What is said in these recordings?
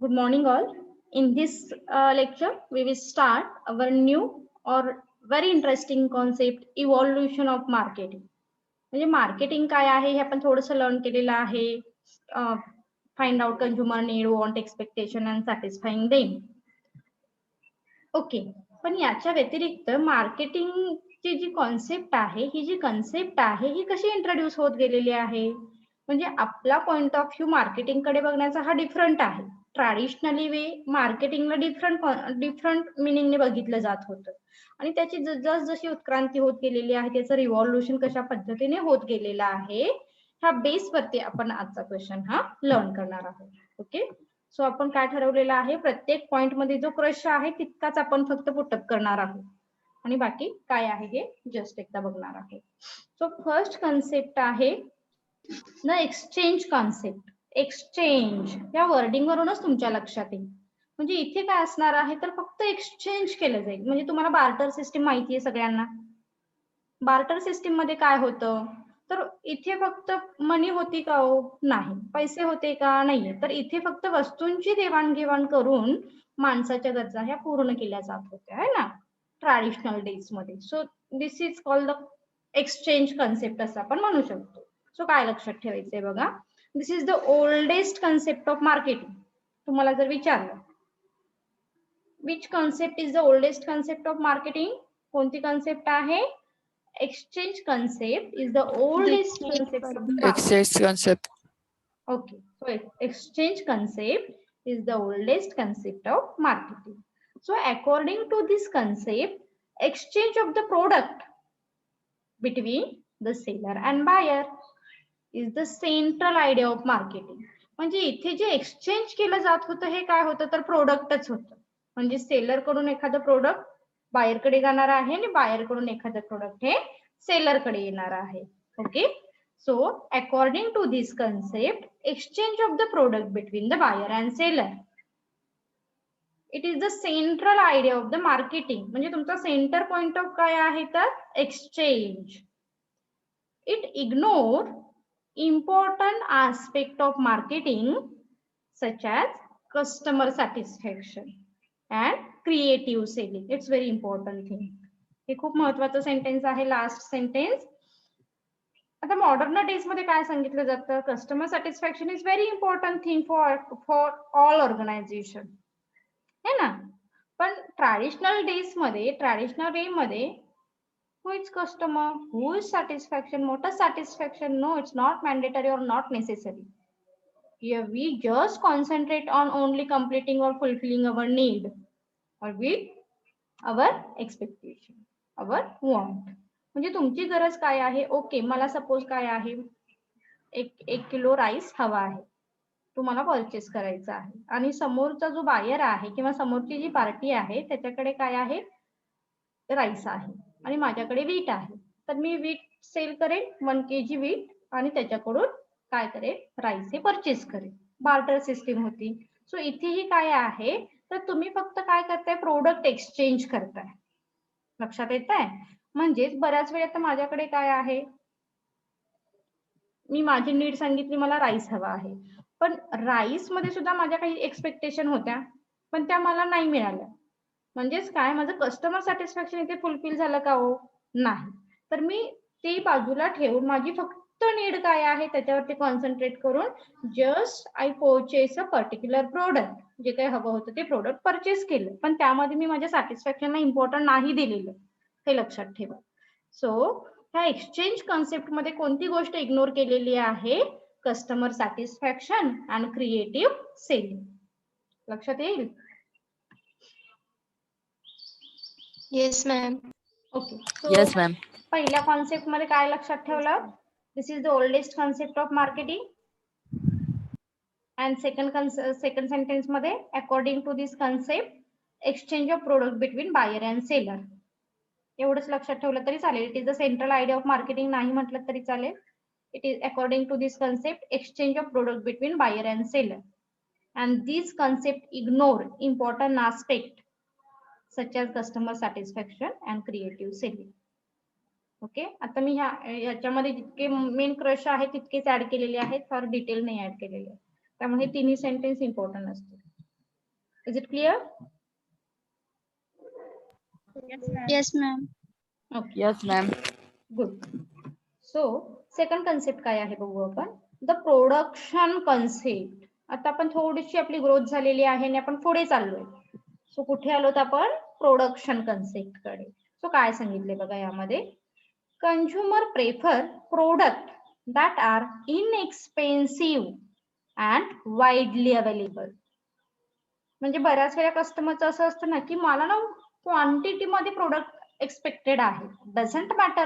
Good morning, all. In this lecture, we will start our new or very interesting concept, evolution of marketing. म्हणजे marketing काय आहे हे आपण थोडंसं learn केलेलं आहे. Find out consumer need, want, expectation and satisfying them. Okay, पण याच्या व्यतिरिक्त मार्केटिंगची जी कॉन्सेप्ट आहे, ही जी कन्सेप्ट आहे ही कशी इंट्रोड्यूस होत गेलेली आहे. म्हणजे आपला पॉइंट ऑफ व्ह्यू मार्केटिंग कडे बघण्याचा हा डिफरंट आहे. ट्रॅडिशनली वे मार्केटिंगला डिफरंट मिनिंगने बघितलं जात होतं आणि त्याची जशी उत्क्रांती होत गेलेली आहे, त्याचं रिव्हॉल्युशन कशा पद्धतीने होत गेलेलं आहे, ह्या बेसवरती आपण आजचा क्वेश्चन हा लर्न करणार आहोत. ओके, सो आपण काय ठरवलेलं आहे, प्रत्येक पॉइंट मध्ये जो प्रश्न आहे तितकाच आपण फक्त पुटअप करणार आहोत आणि बाकी काय आहे हे जस्ट एकदा बघणार आहोत. सो फर्स्ट कन्सेप्ट आहे न एक्सचेंज कॉन्सेप्ट. एक्सचेंज या वर्डिंग वरूनच तुमच्या लक्षात येईल. म्हणजे इथे काय असणार आहे तर फक्त एक्सचेंज केलं जाईल. म्हणजे तुम्हाला बार्टर सिस्टीम माहिती आहे सगळ्यांना. बार्टर सिस्टीम मध्ये काय होतं तर इथे फक्त मनी होती का हो, नाही. पैसे होते का, नाहीये. तर इथे फक्त वस्तूंची देवाणघेवाण करून माणसाच्या गरजा ह्या पूर्ण केल्या जात होत्या आहे ना, ट्रॅडिशनल डेज मध्ये. So this is called the exchange concept असं आपण म्हणू शकतो. सो काय लक्षात ठेवायचंय बघा, this is the oldest concept of marketing. तुम्हाला जर विचारलं which concept is the oldest concept of marketing, कोणती कन्सेप्ट आहे? Exchange concept is the oldest concept of marketing. Exchange concept. Okay, so exchange concept is the oldest concept of marketing. So according to this concept, exchange of the product between the seller and buyer is the central idea of marketing. म्हणजे इथे जे exchange केलं जात होतं हे काय होतं तर प्रोडक्टच होतं. म्हणजे सेलर कडून एखादं प्रोडक्ट बायर कडे जाणार आहे आणि बायर कडून एखादं प्रोडक्ट हे सेलर कडे येणार आहे. Okay, so according to this concept, exchange of the product between the buyer and seller, it is the central idea of the marketing. म्हणजे तुमचा सेंटर पॉइंट ऑफ काय आहे तर exchange. It ignore important aspect of marketing such as customer satisfaction and creative selling. It's very important thing. हे खूप महत्वाचं sentence आहे, last sentence. आता मॉडर्न डेज मध्ये काय सांगितलं जातं, customer satisfaction is very important thing for all organization है ना. पण ट्रॅडिशनल डेज मध्ये, ट्रॅडिशनल वे मध्ये, who is customer, who is satisfaction, what is satisfaction? No, it's not mandatory or not necessary. Here we just concentrate on only completing or fulfilling our need or with our expectation, our want. म्हणजे तुमची गरज काय आहे. Okay, मला suppose काय आहे, एक kilo rice हवा आहे, तुम्हाला परचेस करायचा आहे आणि समोरचा जो बायर आहे किंवा समोरची जी पार्टी आहे त्याच्याकडे काय आहे, राईस आहे आणि माझ्याकडे वीट आहे. तर मी वीट सेल करेन, 1 kg वीट, आणि त्याच्याकडून काय करेन, राईस हे परचेस करेन. बार्टर सिस्टीम होती. सो इथेही काय आहे तर तुम्ही फक्त काय करताय, प्रोडक्ट एक्सचेंज करताय. लक्षात येत आहे. म्हणजेच बऱ्याच वेळा तर माझ्याकडे काय आहे, मी माझी नीड सांगितली, मला राईस हवा आहे, पण राईस मध्ये सुद्धा माझ्या काही एक्सपेक्टेशन होत्या पण त्या मला नाही मिळाल्या. म्हणजेच काय, माझं कस्टमर सॅटिस्फॅक्शन इथे फुलफिल झालं का हो, नाही. तर मी ती बाजूला ठेवून माझी फक्त नीड काय आहे त्याच्यावरती कॉन्सन्ट्रेट करून just I purchase a particular product, जे काही हवं होतं ते प्रोडक्ट परचेस केलं, पण त्यामध्ये मी माझ्या सॅटिस्फॅक्शनला इम्पॉर्टंट नाही दिलेलं, हे लक्षात ठेवा. सो ह्या एक्सचेंज कॉन्सेप्ट मध्ये कोणती गोष्ट इग्नोर केलेली आहे, कस्टमर सॅटिस्फॅक्शन आणि क्रिएटिव्ह सेलिंग. लक्षात येईल. Yes ma'am. Okay, Yes, ma'am. पहिल्या कॉन्सेप्ट मध्ये काय लक्षात ठेवलं, this is the oldest concept of marketing. And second sentence मध्ये, according to this concept, exchange of product between buyer and seller. एवढंच लक्षात ठेवलं तरी चालेल. It is the central idea of marketing नाही म्हटलं तरी चालेल. It is according to this concept, exchange of product between buyer and seller, and this concept ignore important aspect such as customer satisfaction and creative selling. Okay, आता मी ह्याच्यामध्ये जितके main crush आहेत तितकेच ऍड केलेले आहेत, फार डिटेल नाही ऍड केलेले, त्यामुळे तिन्ही सेंटेन्स इम्पॉर्टंट असते. Is it clear? Yes, ma'am. Okay, Yes, ma'am. good. So second concept काय आहे बघू आपण. The production concept. आता आपण थोडीशी आपली ग्रोथ झालेली आहे आणि आपण पुढे चाललोय. सो कुठे आलोत आपण? प्रोडक्शन कन्सेप्ट कडे. सो काय सांगितले बघा यामध्ये, consumer prefer product that are inexpensive and widely available. म्हणजे बऱ्याच वेळा कस्टमरचं असं असतं ना की मला ना क्वांटिटी मध्ये प्रोडक्ट expected आहे. Doesn't matter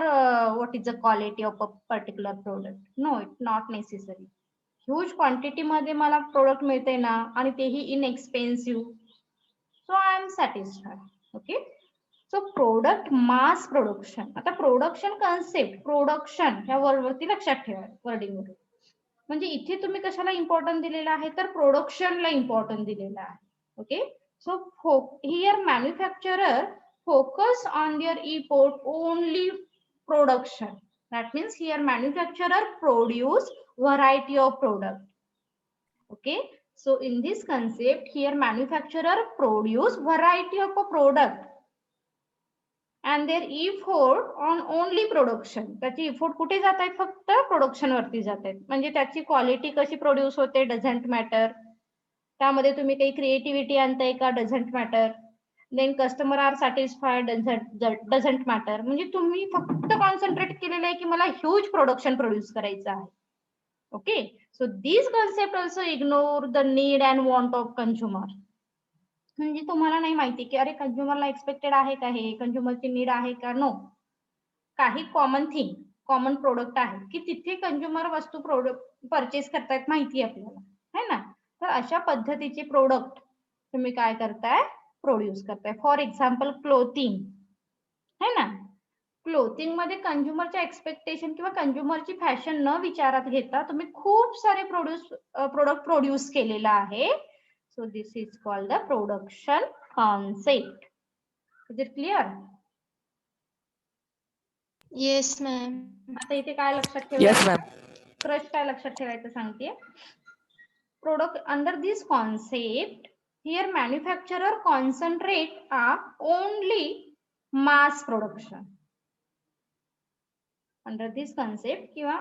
what is the quality of a particular product. No, it's not necessary. Huge quantity मध्ये मला प्रोडक्ट मिळते ना आणि तेही inexpensive, so I am satisfied. Okay. So product mass production. आता प्रोडक्शन कन्सेप्ट, प्रोडक्शन ह्या वर्डवरती लक्षात ठेवा, वर्डिंग मध्ये. म्हणजे इथे तुम्ही कशाला इम्पॉर्टन्ट दिलेला आहे तर प्रोडक्शनला इम्पॉर्टन्ट दिलेला आहे. Okay. So here manufacturer focus on their effort only production. That means here manufacturer produce variety of product. Okay. So in this concept here manufacturer produce variety of a product and their effort on only production. त्याची effort कुठे जात आहेत? फक्त production वरती जात आहेत. म्हणजे त्याची क्वालिटी कशी प्रोड्यूस होते डझंट मॅटर. त्यामध्ये तुम्ही काही क्रिएटिव्हिटी आणताय का? Doesn't matter. Then customer are satisfied, doesn't matter. म्हणजे तुम्ही फक्त कॉन्सन्ट्रेट केलेलं आहे की मला ह्यूज प्रोडक्शन प्रोड्यूस करायचं आहे. Okay. So this concept also ignore the need and want of consumer. म्हणजे तुम्हाला नाही माहिती की अरे कंझ्युमरला एक्सपेक्टेड आहे का, हे कंझ्युमरची नीड आहे का. नो. काही कॉमन थिंग, कॉमन प्रोडक्ट आहे की तिथे कंझ्युमर वस्तू प्रोडक्ट परचेस करतायत माहिती आपल्याला, है ना. तर अशा पद्धतीचे प्रोडक्ट तुम्ही काय करताय? प्रोड्यूस करताय. फॉर एक्झाम्पल क्लोथिंग, है ना. क्लोथिंग मध्ये कंझ्युमरच्या एक्सपेक्टेशन किंवा कंझ्युमरची फॅशन न विचारात घेता तुम्ही खूप सारे प्रोडक्ट प्रोड्यूस केलेला आहे. So this is called the production concept. Is it clear? Yes, ma'am. आता इथे काय लक्षात Yes, ठेवायचं? ma'am. क्रश काय लक्षात ठेवायचं सांगते. Product under this concept here manufacturer concentrate only mass production. Under this concept किंवा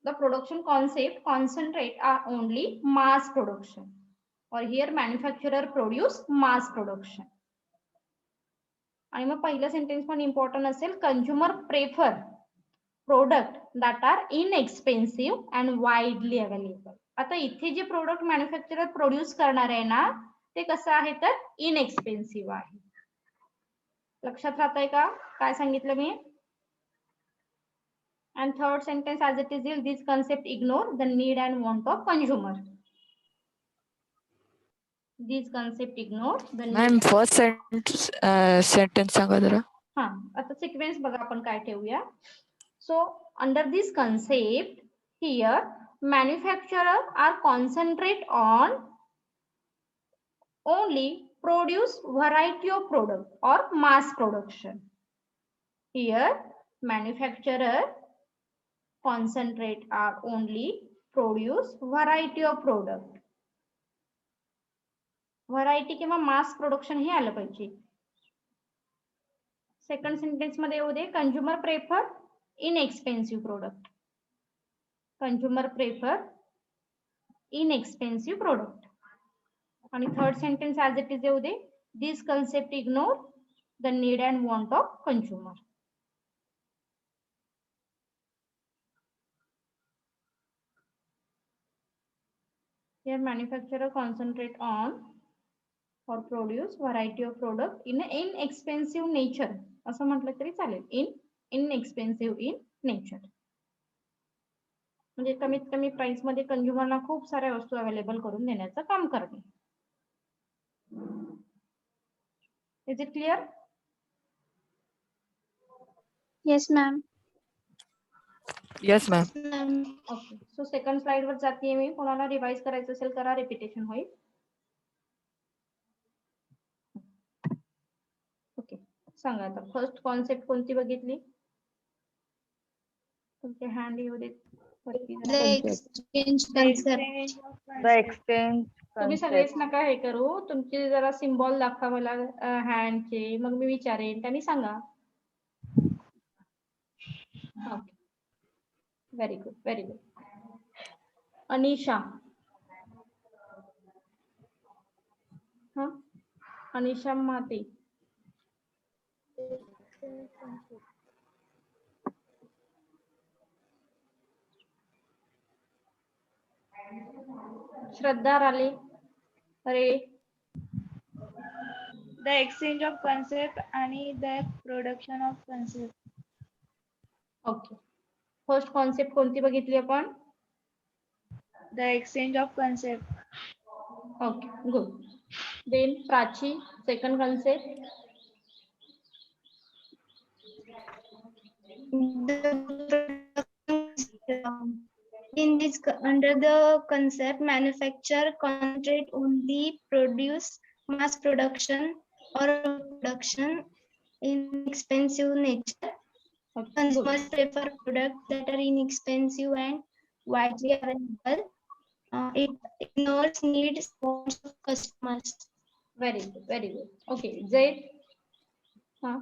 the production concept concentrate only mass production, or here manufacturer produce mass production. आणि मग पहिलं सेंटेन्स पण इम्पॉर्टंट असेल, consumer prefer product that are inexpensive and widely available. आता इथे जे product manufacturer produce करणार आहे ना ते कसं आहे तर इनएक्सपेन्सिव्ह आहे. लक्षात राहतंय का काय सांगितलं मी? And third sentence as it is, this concept ignore the need and want of consumer. This concept ignore the need. Ma'am, first sentence सांगा जरा. हा, आता सिक्वेन्स बघा आपण काय ठेवूया. So under this concept here manufacturer are concentrate on only produce variety of product or mass production. Here manufacturer concentrate are only produce variety of product. Variety किंवा mass production हे आलं पाहिजे. सेकंड सेंटेन्स मध्ये येऊ दे, consumer prefer inexpensive product. Consumer prefer inexpensive product. आणि third sentence as it is येऊ दे, this concept ignore the need and want of consumer. Here manufacturer concentrate on or produce variety of product in inexpensive nature. असं म्हटलं तरी चालेल. inexpensive in nature. म्हणजे कमीत कमी प्राइस मध्ये कंझ्युमरला खूप साऱ्या वस्तू अवेलेबल करून देण्याचं काम करणे. Is it clear? Yes, ma'am. Yes, ma'am. Ma'am. Okay. So second slide वर जाते मी. कोणाला रिवाइज करायचं असेल करा, रिपिटेशन होईल. ओके, सांगा आता फर्स्ट कॉन्सेप्ट कोणती बघितली? तुमचे हँड येऊ देत वरती जरा. The exchange concept. The exchange तुम्ही सगळेच नका हे करू, तुमचे जरा सिम्बॉल दाखवा मला हँडचे, मग मी विचारेन त्यांनी सांगा. Okay, very good, very good. Anisha. हा, अनिशा माते. श्रद्धा राले. अरे The exchange of concept आणि the production of concept. Okay, first concept कोणती बघितली आपण? The exchange of concept. Okay, good. Then Prachi, second concept. In this, under the concept, manufacture concentrate only produce mass production or production in expensive nature. Consumers prefer products that are inexpensive and widely available. It ignores needs wants of customers. Very good, very good. Okay, Zaid. हा,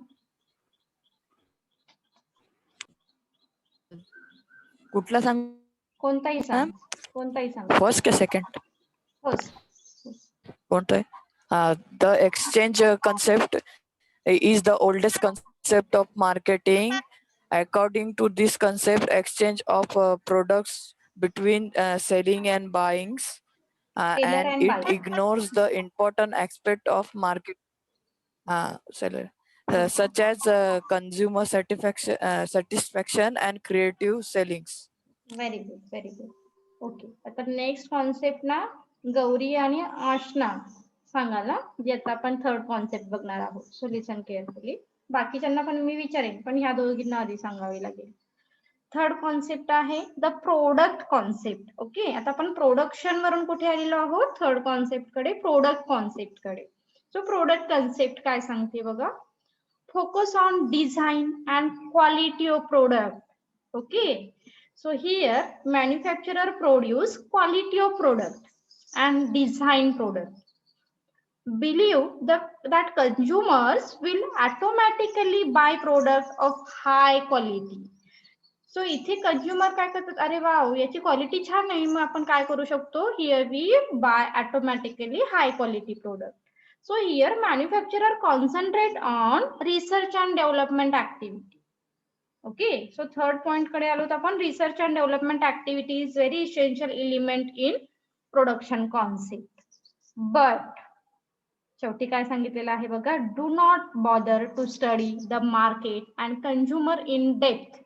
कुठला सांग? कोणताही सांग, कोणताही सांग. First का second? First. कोणतं? The exchange concept is the oldest concept of marketing. According to this concept, exchange of products between selling and buying, Seller and and it buyer. ignores the important aspect of market, seller, such as consumer satisfaction and creative sellings. Very good, very good. Okay, आता next concept ना गौरी आणि आशना सांगाल ना, जे आता आपण third concept बघणार आहोत. So listen carefully. बाकीच्यांना पण मी विचारेन, पण ह्या दोघींना आधी सांगावी लागेल. थर्ड कॉन्सेप्ट आहे द प्रोडक्ट कॉन्सेप्ट. ओके, आता आपण प्रोडक्शन वरून कुठे आलेलो आहोत? थर्ड कॉन्सेप्ट कडे, प्रोडक्ट कॉन्सेप्ट कडे. सो प्रोडक्ट कॉन्सेप्ट काय सांगते बघा? Focus on design and quality of product. Okay, so here manufacturer produce quality of product and design product. Believe that consumers will automatically buy product of high quality. So इथे consumer काय करतात? अरे wow, याची quality छान आहे, मग आपण काय करू शकतो? Here we buy automatically high quality product. So here manufacturer concentrate on research and development activity. Okay, so third point कडे आलो तर आपण research and development activity is very essential element in production concept. But शेवटी काय सांगितलेलं आहे बघा? Do not bother to study the market and consumer in depth.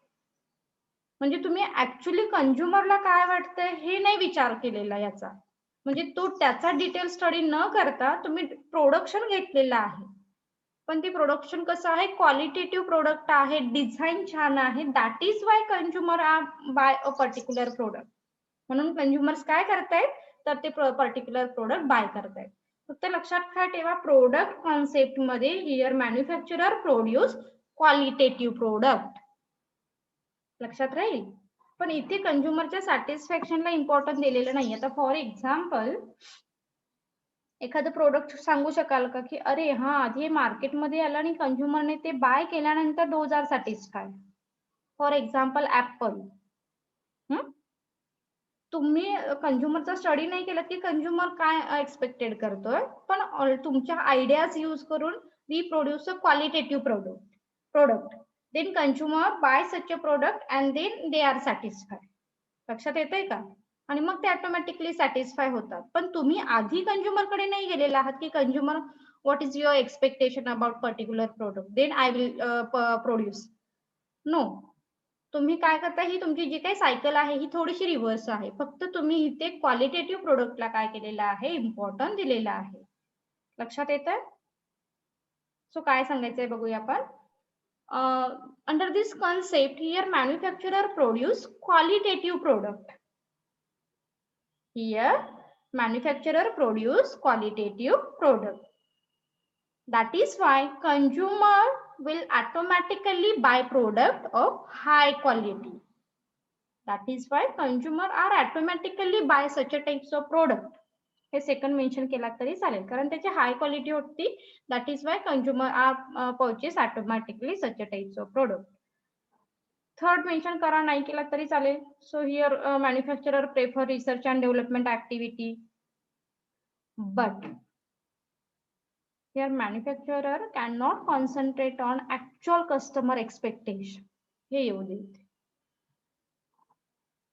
म्हणजे तुम्ही ऍक्च्युली कंझ्युमरला काय वाटतंय हे नाही विचार केलेला याचा. म्हणजे तो त्याचा डिटेल स्टडी न करता तुम्ही प्रोडक्शन घेतलेलं आहे, पण ते प्रोडक्शन कसं आहे? क्वालिटेटिव्ह प्रोडक्ट आहे, डिझाईन छान आहे. That is why consumer buy a particular product. म्हणून कंझ्युमर्स काय करतायत? तर ते पर्टिक्युलर प्रोडक्ट बाय करतायत. फक्त लक्षात काय ठेवा, प्रोडक्ट कॉन्सेप्ट मध्ये here manufacturer produce qualitative product. लक्षात राहील. पण इथे कंझ्युमरच्या सॅटिस्फॅक्शनला इम्पॉर्टन्स दिलेलं नाही. आता फॉर एक्झाम्पल एखादं प्रोडक्ट सांगू शकाल का की अरे हा आधी मार्केटमध्ये आलं आणि कंझ्युमरने ते बाय केल्यानंतर 2000 सॅटिस्फाय. For example apple. तुम्ही कंझ्युमरचा स्टडी नाही केला की कंझ्युमर काय एक्सपेक्टेड करतोय, पण तुमच्या आयडियाज यूज करून we produce a qualitative product. Then consumer buy such a product and then they are satisfy. लक्षात येतंय का? आणि मग ते ऑटोमॅटिकली सॅटिस्फाय होतात. पण तुम्ही आधी कंझ्युमर कडे नाही गेलेला आहात की consumer what is your expectation about particular product, then I will produce. No, तुम्ही काय करता? ही तुमची जी काही सायकल आहे ही थोडीशी रिव्हर्स आहे. फक्त तुम्ही इथे क्वालिटेटिव्ह प्रोडक्टला काय केलेलं आहे? इम्पॉर्टन्स दिलेलं आहे. लक्षात येतंय? सो काय सांगायचंय बघूया आपण. Under this concept here manufacturer produce qualitative product. Here, manufacturer produce qualitative product. That is why consumer will automatically buy product of high quality. That is why consumer are automatically buy such a types of product. हे second mention केला तरी चालेल, कारण त्याची high quality होती. That is why consumer purchase automatically such types of product. Third mention करा, नाही केला तरी चालेल. So here manufacturer prefer research and development activity, but here manufacturer can not concentrate on actual customer expectation. हे येऊ दे.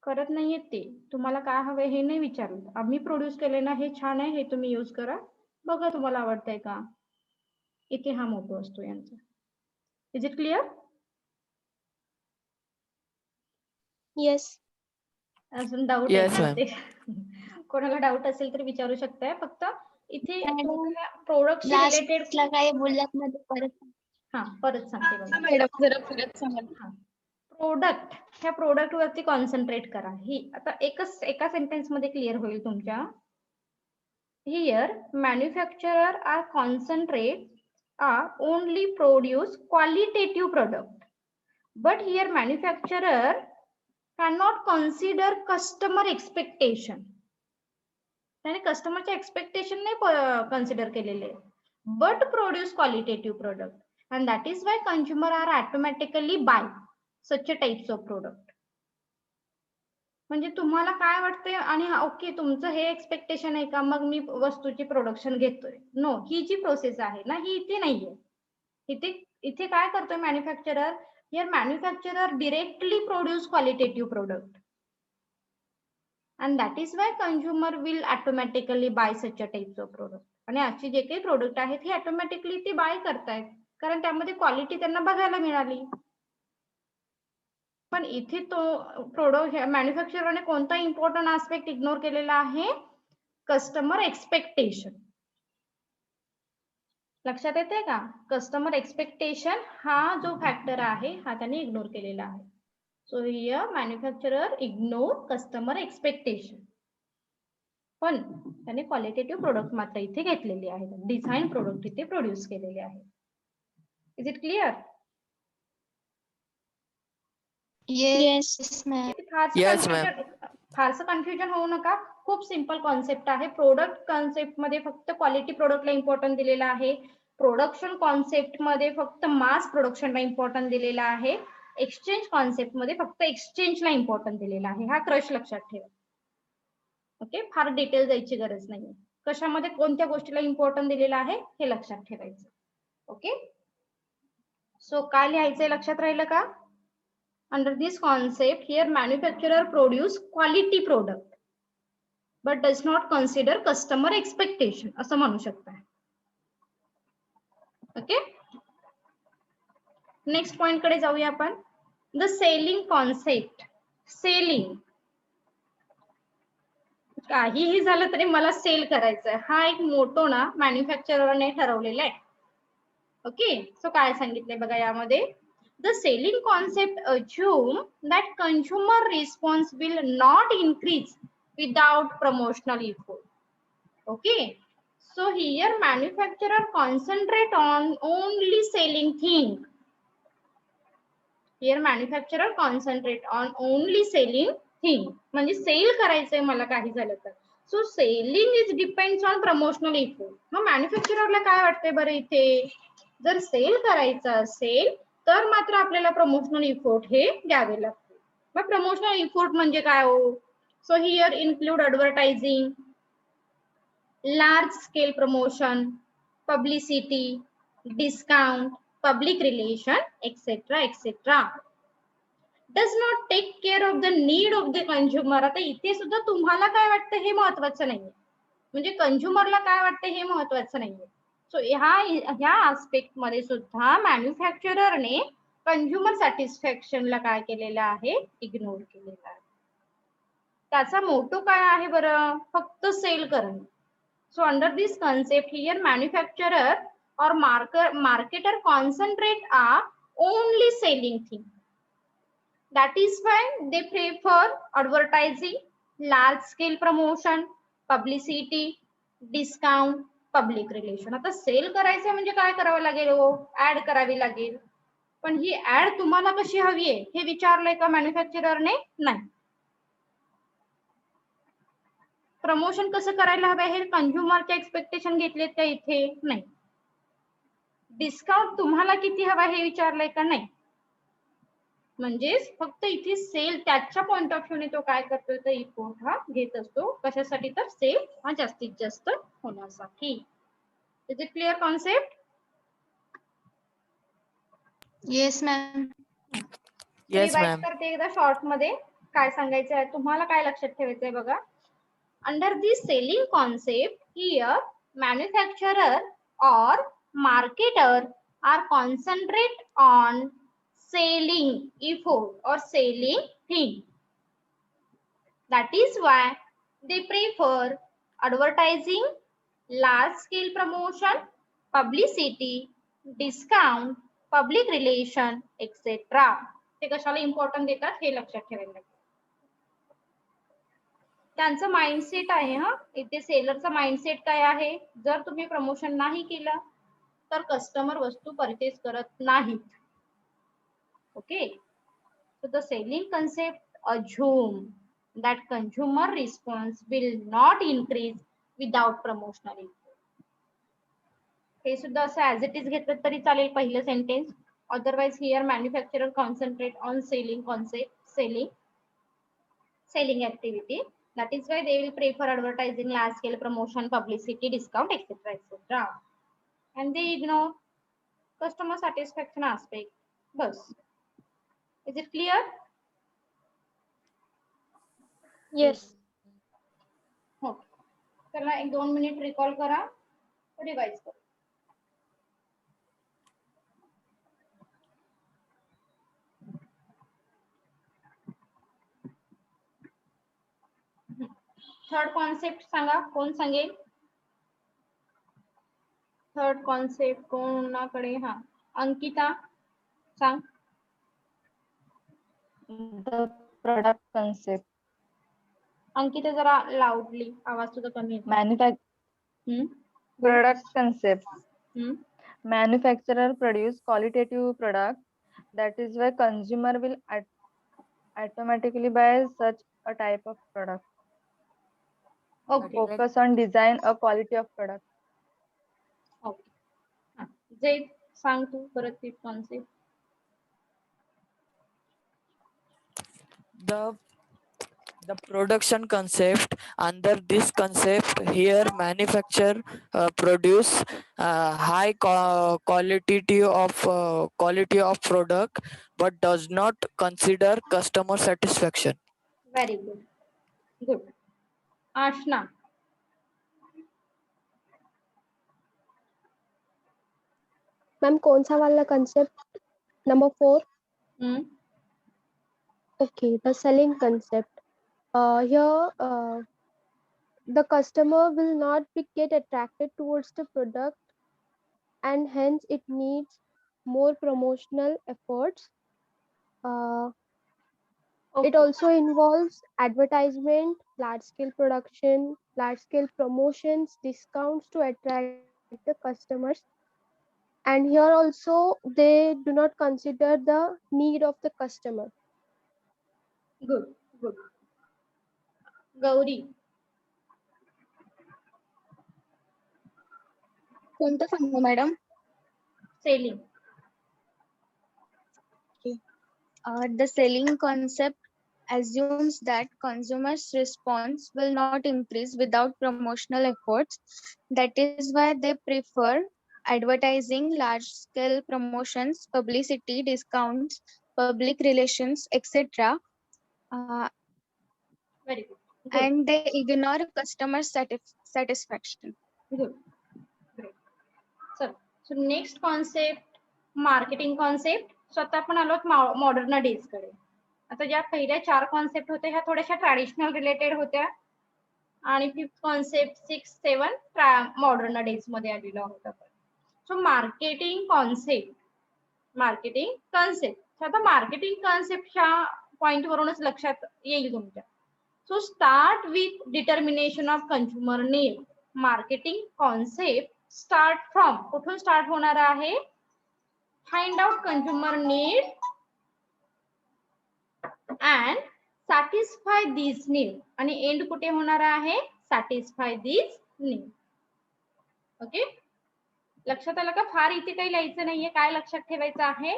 करत नाहीये ते, तुम्हाला काय हवंय हे नाही विचारलं. आम्ही प्रोड्यूस केले ना, हे छान आहे, हे तुम्ही यूज करा, बघा तुम्हाला आवडतंय का. इथे हा मोठो असतो यांचा. Is it clear? Yes. अजून डाऊट Yes, आहे का ma'am. ते? कोणाला डाऊट असेल तर विचारू शकताय. फक्त इथे मॅडम, प्रोडक्टशी रिलेटेड लास्टला काय बोललात ना ते परत. हा परत सांगते बघा. मॅडम जरा परत सांगा. प्रोडक्ट, ह्या प्रोडक्ट वरती कॉन्सन्ट्रेट करा. ही आता एका सेंटेन्स मध्ये क्लिअर होईल तुमच्या. Here manufacturer are concentrate only produce qualitative product, but here manufacturer cannot consider customer expectation. त्याने कस्टमरचे एक्सपेक्टेशन नाही कन्सिडर केलेले, but produce qualitative product and that is why consumer are automatically buy such types of product. म्हणजे तुम्हाला काय वाटतंय आणि okay तुमचं हे एक्सपेक्टेशन आहे का, मग मी वस्तूची प्रोडक्शन घेतोय. नो, ही जी प्रोसेस आहे ना, ही इथे नाहीये. इथे काय करतोय manufacturer? Here manufacturer directly produce qualitative product, and that is why consumer will automatically buy such a types of product. आणि अशी जे काही प्रोडक्ट आहेत हे ऑटोमॅटिकली ते बाय करतायत, कारण त्यामध्ये क्वालिटी त्यांना बघायला मिळाली. पण इथे तो प्रोडक्ट मॅन्युफॅक्चररने कोणता इम्पॉर्टंट आस्पेक्ट इग्नोर केलेला आहे? Customer expectation. लक्षात येते का? कस्टमर एक्सपेक्टेशन हा जो फॅक्टर आहे हा त्यांनी इग्नोर केलेला आहे. So here manufacturer ignore customer expectation, पण त्याने क्वालिटेटिव्ह प्रोडक्ट मात्र इथे घेतलेले आहेत, डिझाईन प्रोडक्ट इथे प्रोड्यूस केलेले आहे. Is it clear? Yes, ma'am. Yes, ma'am. फारसं कन्फ्युजन होऊ नका. खूप सिंपल कॉन्सेप्ट आहे. प्रोडक्ट कॉन्सेप्ट मध्ये फक्त क्वालिटी प्रोडक्टला इम्पॉर्टन्स दिलेला आहे. प्रोडक्शन कॉन्सेप्ट मध्ये फक्त मास प्रोडक्शनला इम्पॉर्टन्स दिलेला आहे. एक्सचेंज कॉन्सेप्ट मध्ये फक्त एक्सचेंजला इम्पॉर्टन्स दिलेला आहे. हा क्रश लक्षात ठेवा. ओके, फार डिटेल जायची गरज नाहीये. कशामध्ये कोणत्या गोष्टीला इम्पॉर्टन्स दिलेला आहे हे लक्षात ठेवायचं. ओके, सो काय लिहायचंय लक्षात राहिलं का? Under this concept, here manufacturer produce quality product, but does not consider customer expectation. असं म्हणू शकता. ओके, नेक्स्ट पॉइंट कडे जाऊया आपण. The selling concept. सेलिंग, काहीही झालं तरी मला सेल करायचंय, हा एक मोटो ना मॅन्युफॅक्चररने ठरवलेला आहे. ओके, सो काय सांगितलंय बघा यामध्ये. The selling concept assume that consumer response will not increase without promotional effort. Okay, so here manufacturer concentrate on only selling thing. Here manufacturer concentrate on only selling thing. म्हणजे sale करायचंय मला काही झालं तर. So selling is depends on promotional effort. मग मॅन्युफॅक्चररला काय वाटतंय बरं इथे? जर सेल करायचं असेल तर मात्र आपल्याला प्रमोशनल इफोर्ट हे द्यावे लागते. मग प्रमोशनल इफोर्ट म्हणजे काय हो? So here include advertising, large scale promotion, publicity, discount, public relation, etcetera etcetera. Does not take care of the need of the consumer. आता इथे सुद्धा तुम्हाला काय वाटतं हे महत्वाचं नाहीये, म्हणजे कंझ्युमरला काय वाटतं हे महत्वाचं नाहीये. सो ह्या आस्पेक्ट मध्ये सुद्धा मॅन्युफॅक्चररने कंझ्युमर सॅटिस्फॅक्शनला काय केलेलं आहे? इग्नोर केलेलं आहे. त्याचा मोटो काय आहे बरं? फक्त सेल करणे. So under this concept here manufacturer और marketer concentrate on only selling thing. That is why they prefer advertising, large scale promotion, publicity, discount, public relation. आता सेल करायचं म्हणजे काय करावं लागेल हो? ऍड करावी लागेल. पण ही ऍड तुम्हाला कशी हवी आहे हे विचारलंय का मॅन्युफॅक्चररने? नाही. प्रमोशन कसं करायला हवं हे कंझ्युमरचे एक्सपेक्टेशन घेतलेत का इथे? नाही. डिस्काउंट तुम्हाला किती हवा हे विचारलंय का? नाही. म्हणजेच फक्त इथे सेल त्याच्या पॉइंट ऑफ व्ह्यूने तो काय करतोय तर इफोर्ट हा घेत असतो. कशासाठी? तर सेल हा जास्तीत जास्त होण्यासाठी. Is it clear concept? Yes ma'am. Yes, revise ma'am. करते एकदा शॉर्ट मध्ये काय सांगायचं आहे तुम्हाला, काय लक्षात ठेवायचंय बघा. Under this selling concept here manufacturer or marketer are concentrate on selling effort or selling thing. That is why they prefer advertising, large scale promotion, publicity, discount, public relation, etc. ते कशाला इम्पॉर्टंट देतात हे लक्षात ठेवायला. त्यांचं mindset आहे. हा इथे सेलरचा माइंडसेट काय आहे? जर तुम्ही प्रमोशन नाही केलं तर कस्टमर वस्तू परचेस करत नाहीत. Okay. So the selling concept assume that consumer response will not increase without promotional effort. हे सुद्धा असं ऍज इट इज घेतलं तरी चालेल पहिलं sentence. Otherwise here manufacturer concentrate on selling concept, selling activity. That is why they will prefer advertising, large scale promotion, publicity, discount, etc. etc. And they ignore customer satisfaction aspect. Bas. Is it clear? Yes. हो. चला 1-2 minute recall करा, revise करा. Third concept सांगा, कोण सांगेल? Third concept कोणाकडे? हा अंकिता सांग. The product concept. अंकिता जरा लाऊडली, आवाज तुझा कमी येतो. Product concept. हम्म. Manufacturer produce qualitative product. That is why consumer will automatically buy such a type of product. Okay Focus on design a quality of product. Okay. जे सांग तू परत ती concept. The production concept, under this concept here manufacturer produce high quality of product but does not consider customer satisfaction. Very good. Good. Aashna. Ma'am कौन सा वाला concept? Number 4. Okay, the selling concept. Here, the customer will not get attracted towards the product, and hence it needs more promotional efforts. It also involves advertisement, large-scale production, large-scale promotions, discounts to attract the customers. And here also, they do not consider the need of the customer. Good good. Gauri. कोणतं सांगू madam? Selling. The selling concept assumes that consumers' response will not increase without promotional efforts. That is why they prefer advertising, large-scale promotions, publicity, discounts, public relations, etc. Very good. And they ignore customer satisfaction. Good. Great. चल. So next concept marketing concept. स्वतः आपण आलो modern days कडे. आता ज्या पहिल्या 4 concept होत्या ह्या थोड्याशा ट्रॅडिशनल रिलेटेड होत्या आणि 5th कॉन्सेप्ट 6, 7 मॉडर्न डेज मध्ये आलेला होता. So marketing concept. आता मार्केटिंग कॉन्सेप्टच्या पॉइंट वरूनच लक्षात येईल तुमच्या. So start with determination of consumer need. Marketing concept start from, कुठून स्टार्ट होणार आहे? Find out consumer need and satisfy this need. आणि एंड कुठे होणार आहे? satisfy these needs. ओके, लक्षात आलं का? फार इथे काही लिहायचं नाहीये. काय लक्षात ठेवायचं आहे?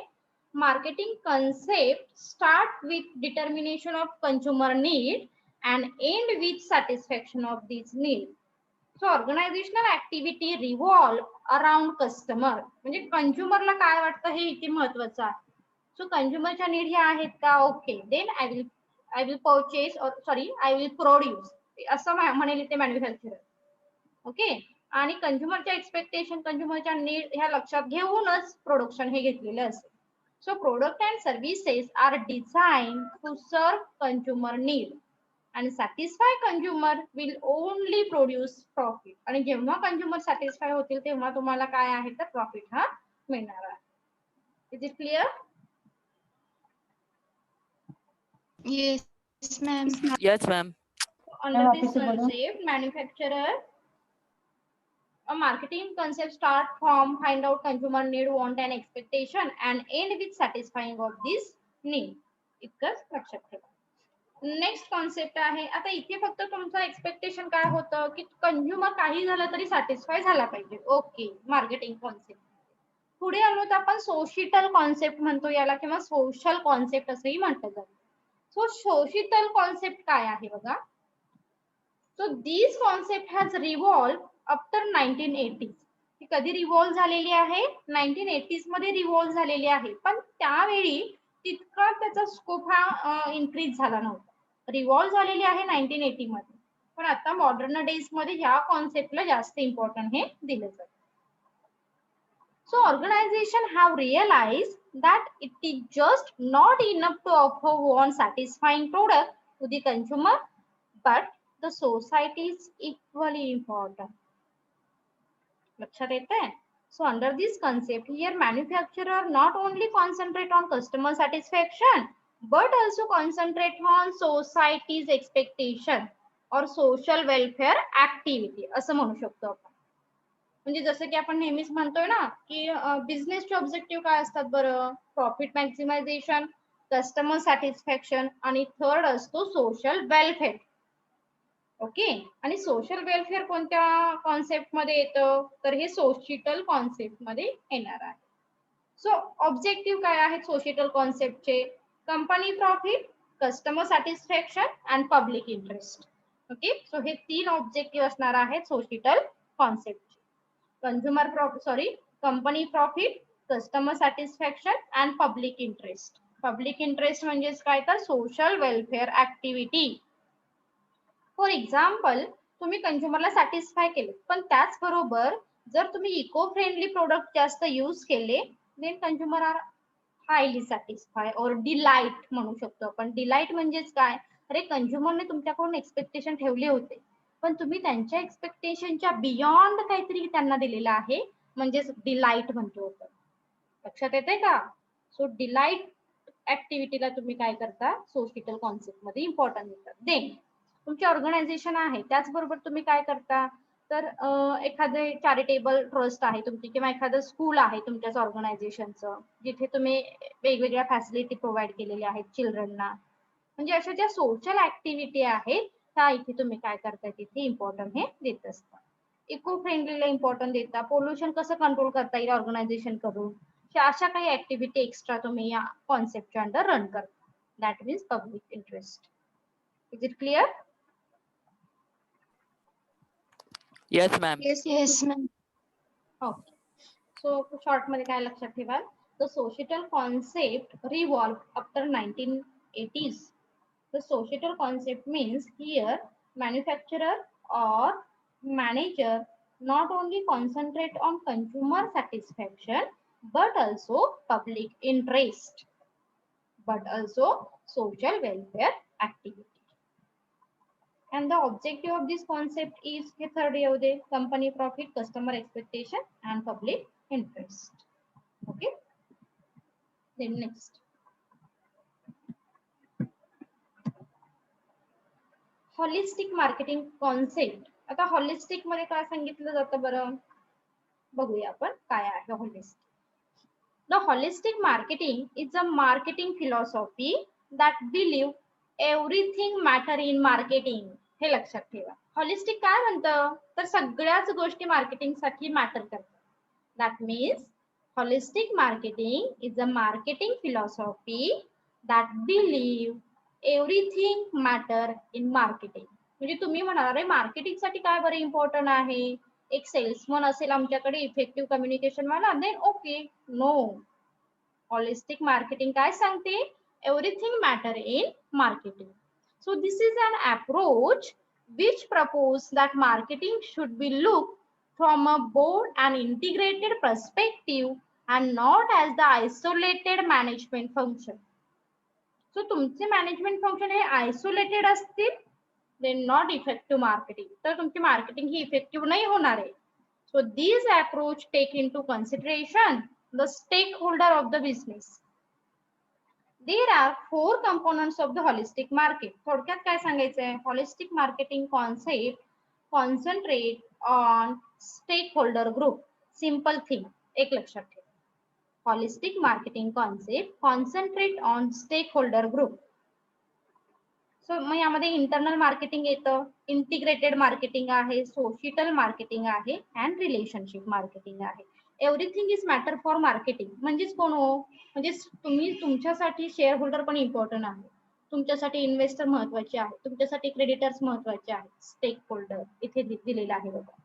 Marketing concept start with determination of consumer need and end with satisfaction of these needs. So organizational activity revolve around customer. म्हणजे कंझ्युमरला काय वाटतं हे इथे महत्वाचं आहे. सो कंझ्युमरच्या नीड ह्या आहेत का? Okay, then I will purchase I will produce असं म्हणेल इथे मॅन्युफॅक्चरर. ओके, आणि कंझ्युमरच्या एक्सपेक्टेशन, कंझ्युमरच्या नीड ह्या लक्षात घेऊनच प्रोडक्शन हे घेतलेलं असेल. So product and services are design to serve consumer need आणि satisfy consumer will only produce profit. आणि जेव्हा कंझ्युमर सॅटिस्फाय होतील तेव्हा तुम्हाला काय आहे तर प्रॉफिट हा मिळणार आहे. Is it clear? Yes, ma'am. Yes, ma'am. Under this concept, manufacturer a marketing concept start from find out consumer need, want and expectation and end with satisfying of this need. इतकंच लक्षात ठेवा. Next concept आहे. आता इथे फक्त तुमचं expectation काय होतं की कंझ्युमर काही झालं तरी सॅटिस्फाय झाला पाहिजे. Okay, marketing concept. पुढे आलो तर आपण सोशिटल कॉन्सेप्ट म्हणतो याला, किंवा सोशल कॉन्सेप्ट असंही म्हटलं जातं. सो सोशिटल कॉन्सेप्ट काय आहे बघा. So this concept has revolve after 1980s. ती कधी रिव्हॉल्व झालेली आहे? 1980s मध्ये रिव्हॉल्व झालेली आहे. पण त्यावेळी तितका त्याचा स्कोप हा इन्क्रीज झाला नव्हता. रिव्हॉल्व झालेली आहे 1980 मध्ये, पण आता मॉडर्न डेज मध्ये ह्या कॉन्सेप्टला जास्त इम्पॉर्टंट हे दिलं जातं. So organization have realize that it is just not enough to offer one satisfying product to the consumer, but the society is equally important. लक्षात येतंय? So under this concept, here manufacturer not only concentrate on customer satisfaction, but also concentrate on society's expectation or social welfare activity असं म्हणू शकतो आपण. म्हणजे जसं की आपण नेहमीच म्हणतोय ना की बिझनेसचे ऑब्जेक्टिव्ह काय असतात बरं? प्रॉफिट मॅक्झिमायझेशन, कस्टमर सॅटिस्फॅक्शन आणि थर्ड असतो सोशल वेलफेअर. ओके, आणि सोशल वेलफेअर कोणत्या कॉन्सेप्ट मध्ये येतं तर हे सोशिटल कॉन्सेप्ट मध्ये येणार आहे. सो ऑब्जेक्टिव्ह काय आहेत सोशिटल कॉन्सेप्टचे? Company profit, customer satisfaction and public interest. Okay, so हे 3 ऑब्जेक्टिव्ह असणार आहेत सोशिटल कॉन्सेप्टचे. Company profit, customer satisfaction and public interest. Public interest म्हणजेच काय तर social welfare activity. For example, तुम्ही कंझ्युमरला सॅटिस्फाय केले, पण त्याचबरोबर जर तुम्ही इको फ्रेंडली प्रोडक्ट जास्त यूज केले, then consumer are highly satisfy और डिलाइट म्हणू शकतो आपण. डिलाइट म्हणजेच काय? अरे कंझ्युमरने तुमच्याकडून एक्सपेक्टेशन ठेवले होते, पण तुम्ही त्यांच्या एक्सपेक्टेशनच्या बियॉन्ड काहीतरी त्यांना दिलेलं आहे, म्हणजेच डिलाइट म्हणतो आपण. लक्षात येते का? सो डिलाइट ऍक्टिव्हिटीला तुम्ही काय करता? सोशिटल कॉन्सेप्ट मध्ये इम्पॉर्टंट देतात. देन तुमची ऑर्गनायझेशन आहे, त्याचबरोबर तुम्ही काय करता तर एखादे चॅरिटेबल ट्रस्ट आहे तुमची, किंवा एखादं स्कूल आहे तुमच्याच ऑर्गनायझेशनचं, जिथे तुम्ही वेगवेगळ्या फॅसिलिटी प्रोव्हाइड केलेल्या आहेत चिल्ड्रनना. म्हणजे अशा ज्या सोशल ऍक्टिव्हिटी आहेत त्या इथे तुम्ही काय करता तिथे इम्पॉर्टंट हे देत असता. इको फ्रेंडलीला इम्पॉर्टंट देता, पोल्युशन कसं कंट्रोल करता येईल ऑर्गनायझेशन करून, अशा काही ऍक्टिव्हिटी एक्स्ट्रा तुम्ही या कॉन्सेप्टच्या अंडर रन करता. That means public interest. Is it clear? Yes, ma'am. Yes, ma'am. Okay, so short मध्ये काय लक्षात ठेवाल? The societal concept revolve after 1980s. The societal concept means here manufacturer or manager not only concentrate on consumer satisfaction but also public interest, but also social welfare activity. And the objective of this concept is the third year the company profit, customer expectation and public interest. Okay, then next holistic marketing concept. आता holistic मध्ये काय सांगितलं जातं बरं? बघूया आपण काय आहे holistic. The holistic marketing is a marketing philosophy that believe everything matter in marketing. हे लक्षात ठेवा. हॉलिस्टिक काय म्हणतं तर सगळ्याच गोष्टी मार्केटिंगसाठी मॅटर करतात. That means holistic marketing is a marketing philosophy that believe everything matter in marketing. म्हणजे तुम्ही म्हणाल अरे मार्केटिंग साठी काय बरं इम्पॉर्टंट आहे, एक सेल्समन असेल आमच्याकडे इफेक्टिव्ह कम्युनिकेशन वाला, then okay. No, holistic marketing काय सांगते, everything matter in marketing. So this is an approach which propose that marketing should be looked from a broad and integrated perspective and not as the isolated management function. So तुमचे management function हे isolated असतील, then not effective marketing. तर तुमची marketing ही effective नाही होणार आहे. So these approach take into consideration the stakeholder of the business. There are 4 components of the holistic market. थोडक्यात काय सांगायचंय, holistic marketing concept concentrate on stakeholder group. Simple thing, एक लक्षात ठेवा. Holistic marketing concept concentrate on stakeholder group. So मग यामध्ये internal marketing येतं, integrated marketing आहे, सोशियल मार्केटिंग आहे अँड रिलेशनशिप मार्केटिंग आहे. Everything is matter for marketing. म्हणजेच कोण हो, म्हणजे तुम्ही तुमच्यासाठी शेअर होल्डर पण इम्पॉर्टंट आहे, तुमच्यासाठी इन्व्हेस्टर महत्वाचे आहे, तुमच्यासाठी क्रेडिटर्स महत्वाचे आहेत, स्टेक होल्डर इथे दिलेला आहे बघा.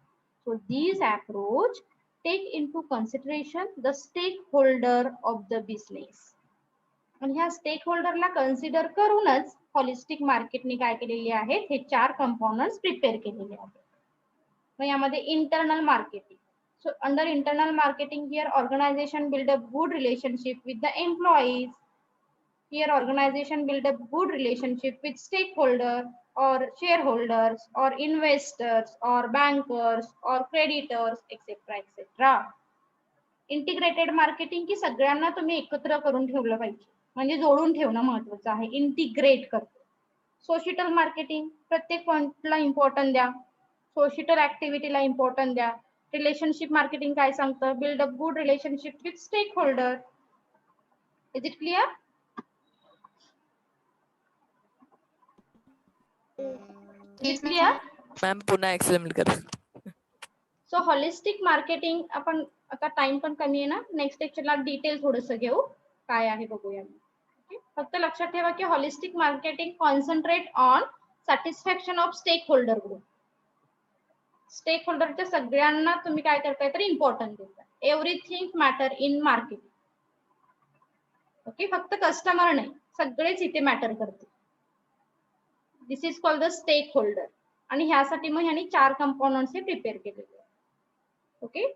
So these approach take into consideration the stakeholder of the business. आणि ह्या स्टेक होल्डरला कन्सिडर करूनच हॉलिस्टिक मार्केटने काय केलेले आहेत, हे 4 कंपोनंट्स प्रिपेअर केलेले आहेत. मग यामध्ये internal marketing. So under internal marketing, here organization build a good relationship with the employees. Here organization build a good relationship with stakeholder or shareholders or investors or bankers or creditors, etc. etc. Integrated marketing की सगळ्यांना तुम्ही एकत्र करून ठेवलं पाहिजे, म्हणजे जोडून ठेवणं महत्वाचं आहे, इंटिग्रेट करतो. सोशियल मार्केटिंग, प्रत्येक पॉइंटला इम्पॉर्टन्स द्या, सोशियल ऍक्टिव्हिटीला इम्पॉर्टन्स द्या. रिलेशनशिप मार्केटिंग काय सांगतं, build up good relationship with stakeholder. Is it clear? Is clear ma'am पुन्हा एक्सप्लेन करा. सो हॉलिस्टिक मार्केटिंग आपण आता टाइम पण कमी आहे ना, नेक्स्ट लेक्चरला डिटेल थोडस घेऊ, काय आहे बघूया. फक्त लक्षात ठेवा की holistic marketing concentrate on satisfaction of stakeholder group. स्टेक होल्डरच्या सगळ्यांना तुम्ही काय करताय तर इम्पॉर्टन्स देताय. Everything matter in marketing. Okay, फक्त कस्टमर नाही, सगळेच इथे मॅटर करते. This is called the stakeholder. आणि ह्यासाठी मग ह्यांनी 4 कंपोनंट्स हे प्रिपेअर केलेले. ओके.